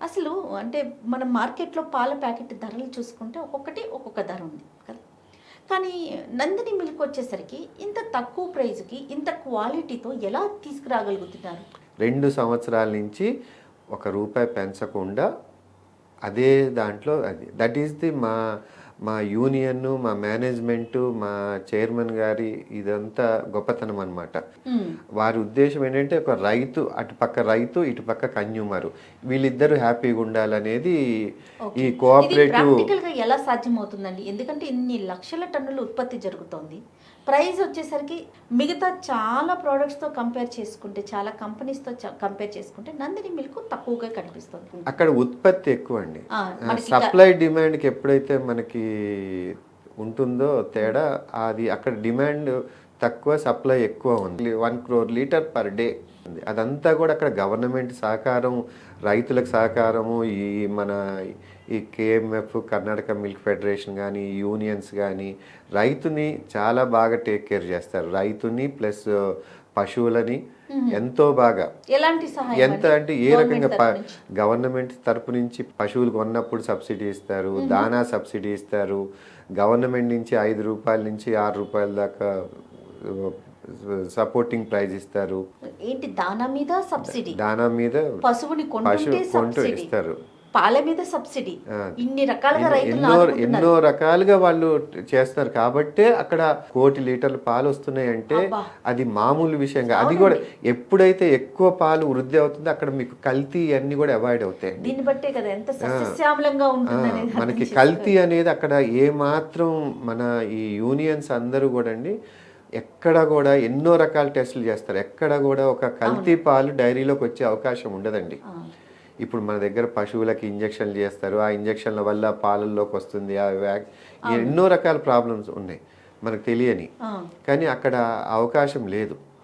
అసలు అంటే మనం మార్కెట్‌లో పాల ప్యాకెట్ ధరలు చూసుకుంటే ఒక్కొక్కటి ఒక్కొక్క ధర ఉంది కదా! కానీ నందిని మిల్క్ వచ్చేసరికి ఇంత తక్కువ ప్రైస్‌కి ఇంత క్వాలిటీతో ఎలా తీసుకురాగలుగుతున్నారు? 2 సంవత్సరాల నుంచి రూపాయి పెంచకుండా అదే దాంట్లో అది. దట్ ఈస్ ది మా మా యూనియన్, మా మేనేజ్మెంటు, మా చైర్మన్ గారి ఇదంతా గొప్పతనం అనమాట. హ్మ్. వారి ఉద్దేశం ఏంటంటే ఒక రైతు, అటుపక్క రైతు, ఇటుపక్క కన్జ్యూమరు వీళ్ళిద్దరూ హ్యాపీగా ఉండాలనేది ఓకే. ఈ ఇది కోఆపరేటివ్. ప్రాక్టికల్‌గా ఎలా సాధ్యమవుతుందండి? ఎందుకంటే ఇన్ని లక్షల టన్నుల ఉత్పత్తి జరుగుతోంది. ప్రైస్ వచ్చేసరికి మిగతా చాలా ప్రొడక్ట్స్‌తో కంపేర్ చేసుకుంటే, చాలా కంపెనీస్‌తో కంపేర్ చేసుకుంటే నందిని మిల్క్ తక్కువగా కనిపిస్తుంది. అక్కడ ఉత్పత్తి ఎక్కువ అండి. ఆ! మనకి సప్లై డిమాండ్కి ఎప్పుడైతే మనకి ఉంటుందో తేడా, అది అక్కడ డిమాండ్ తక్కువ, సప్లై ఎక్కువ ఉంది. 1 crore లీటర్ పర్ డే ఉంది. అదంతా కూడా అక్కడ గవర్నమెంట్ సహకారం, రైతులకు సహకారము, ఈ మన ఈ కేఎంఎఫ్, కర్ణాటక మిల్క్ ఫెడరేషన్ కానీ, యూనియన్స్ కానీ రైతుని చాలా బాగా టేక్ కేర్ చేస్తారు. రైతుని ప్లస్ పశువులని ఎంతో బాగా. ఎలాంటి సహాయం ఎంత అంటే ఏ రకంగా గవర్నమెంట్ తరపు నుంచి పశువులు కొన్నప్పుడు సబ్సిడీ ఇస్తారు, దానా సబ్సిడీ ఇస్తారు, గవర్నమెంట్ నుంచి 5 రూపాయల నుంచి 6 రూపాయల దాకా సపోర్టింగ్ ప్రైజ్ ఇస్తారు. ఏంటి దానా మీద సబ్సిడీ, దానా మీద పశువుని కొంటుంటే కొంటూ సబ్సిడీ, ఇస్తారు, పాల మీద సబ్సిడీ, ఇన్ని రకాలుగా ఎన్నో రకాలుగా వాళ్ళు చేస్తారు. కాబట్టే అక్కడ 1 కోటి లీటర్ల పాలు వస్తున్నాయంటే అది మామూలు విషయంగా. అది కూడా ఎప్పుడైతే ఎక్కువ పాలు వృద్ధి అవుతుందో అక్కడ మీకు కల్తీ అన్ని కూడా అవాయిడ్ అవుతాయి. దీన్ని బట్టే కదా ఎంత సస్యశ్యామలంగా ఉంటుంది. మనకి కల్తీ అనేది అక్కడ ఏ మాత్రం, మన ఈ యూనియన్స్ అందరూ కూడా అండి ఎక్కడ కూడా ఎన్నో రకాల టెస్టులు చేస్తారు. ఎక్కడ కూడా ఒక కల్తీ పాలు డైరీలోకి వచ్చే అవకాశం ఉండదండి. ఇప్పుడు మన దగ్గర పశువులకి ఇంజక్షన్లు చేస్తారు, ఆ ఇంజక్షన్ల వల్ల పాలల్లోకి వస్తుంది, ఎన్నో రకాల ప్రాబ్లమ్స్ ఉన్నాయి మనకు తెలియని. కానీ అక్కడ అవకాశం లేదు.